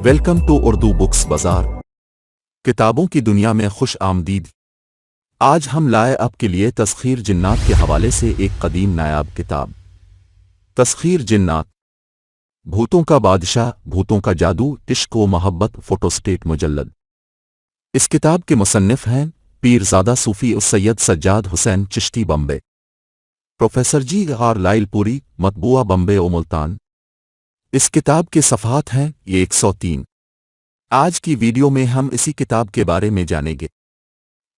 Welcome to Urdu books बाजार। किताबों की दुनिया में खुश आमदीद। आज हम लाए आपके लिए तस्खीर जिन्नात के हवाले से एक कदीम नायाब किताब। तस्खीर जिन्नात, भूतों का बादशाह, भूतों का जादू, इश्क व मोहब्बत, फोटोस्टेट मुजल्लद। इस किताब के मुसन्निफ हैं Pirzada Sufi Syed Sajjad Hussain Chishti, Bombay. Professor G R Lyallpuri, मतबूआ, बम्बे ओ मुल्तान। इस किताब के सफ़हात हैं ये 103। आज की वीडियो में हम इसी किताब के बारे में जानेंगे,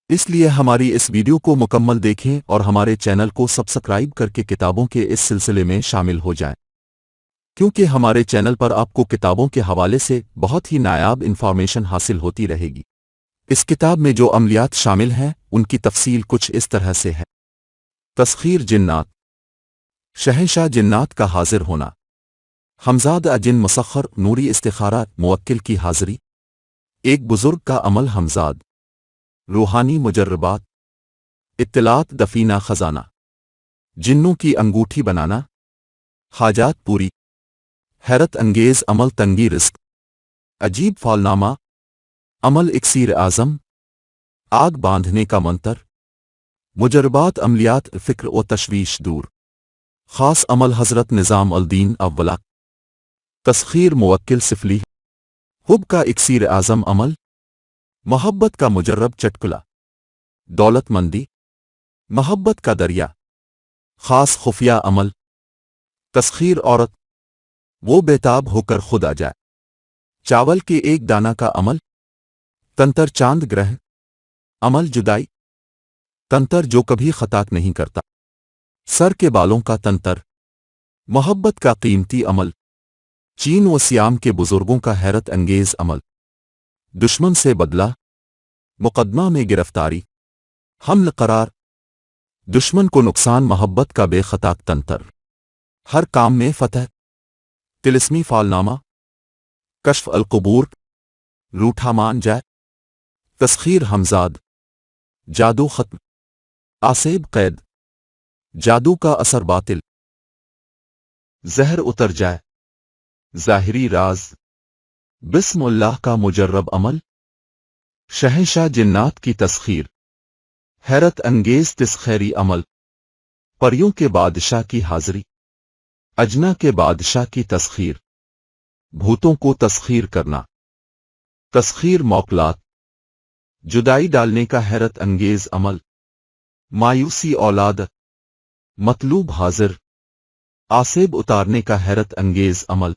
इसलिए हमारी इस वीडियो को मुकम्मल देखें और हमारे चैनल को सब्सक्राइब करके किताबों के इस सिलसिले में शामिल हो जाएं, क्योंकि हमारे चैनल पर आपको किताबों के हवाले से बहुत ही नायाब इंफॉर्मेशन हासिल होती रहेगी। इस किताब में जो अमलियात शामिल हैं उनकी तफसील कुछ इस तरह से है। तस्खीर जिन्नात, शहंशाह जिन्नात का हाजिर होना। हमजाद अजिन मुसख्खर नूरी इस्तिखारा मुवक्किल की हाज़िरी। एक बुजुर्ग का अमल हमजाद, रूहानी मुजर्रबात, इत्तलात दफीना खजाना, जिन्नों की अंगूठी बनाना, हाजात पूरी, हैरत अंगेज अमल तंगी रिस्क, अजीब फौलनामा, अमल इक्सीर आज़म, आग बांधने का मंतर, मुजर्रबात अमलियात फ़िक्र व तशवीश दूर, ख़ास अमल हज़रत निज़ाम अल-दीन अव्वला। तस्खीर मुवक्किल सिफली, हुब का इक्सीर आज़म अमल, मोहब्बत का मुजर्रब चटकुला, दौलतमंदी, मोहब्बत का दरिया, ख़ास खुफिया अमल। तस्खीर औरत, वो बेताब होकर खुद आ जाए, चावल के एक दाना का अमल, तंतर चांद ग्रह, अमल जुदाई, तंतर जो कभी खताक नहीं करता, सर के बालों का तंतर, मोहब्बत का कीमती अमल, चीन व सियाम के बुजुर्गों का हैरत अंगेज अमल, दुश्मन से बदला, मुकदमा में गिरफ्तारी, हमल करार, दुश्मन को नुकसान, मोहब्बत का बेखताक तंतर, हर काम में फतह, तिलिस्मी फालनामा, कश्फ अल-कुबूर, रूठा मान जाए। तस्खीर हमजाद, जादू खत्म, आसेब कैद, जादू का असर बातिल, जहर उतर जाए, ज़ाहिरी राज, बिस्मिल्लाह का मुजर्रब अमल। शहंशाह जिन्नात की तस्खीर, हैरत अंगेज तिस्खैरी अमल, परियों के बादशाह की हाज़िरी, अजना के बादशाह की तस्खीर, भूतों को तस्खीर करना। तस्खीर मौकलात, जुदाई डालने का हैरत अंगेज अमल, मायूसी औलाद, मतलूब हाजिर, आसेब उतारने का हैरत अंगेज अमल,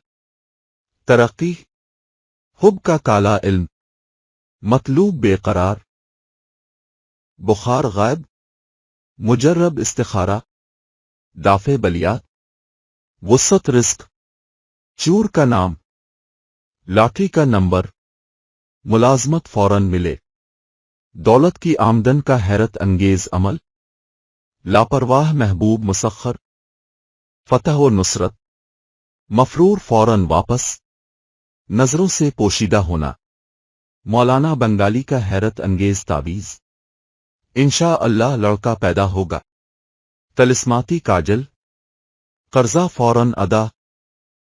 तरक्की, हुब का काला इल्म, मतलूब बेकरार, बुखार गायब, मुजर्रब इस्तिखारा, दाफे बलियात, वुसत रिस्क, चूर का नाम, लॉटरी का नंबर, मुलाजमत फौरन मिले, दौलत की आमदन का हैरत अंगेज अमल, लापरवाह महबूब मुसख्खर, फतह व नुसरत, मफरूर फौरन वापस, नजरों से पोशीदा होना, मौलाना बंगाली का हैरत अंगेज तावीज़, इंशा अल्लाह लड़का पैदा होगा, तलिस्माती काजल, कर्जा फौरन अदा,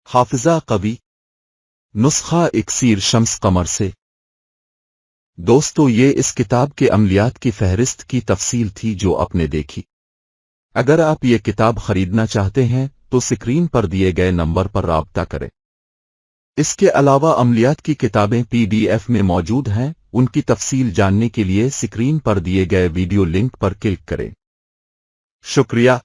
हाफिजा कवी, नुस्खा इक्सीर शम्स कमर से। दोस्तों, ये इस किताब के अमलियात की फहरिस्त की तफसील थी जो आपने देखी। अगर आप ये किताब खरीदना चाहते हैं तो स्क्रीन पर दिए गए नंबर पर राब्ता करें। इसके अलावा अमलियात की किताबें PDF में मौजूद हैं, उनकी तफसील जानने के लिए स्क्रीन पर दिए गए वीडियो लिंक पर क्लिक करें। शुक्रिया।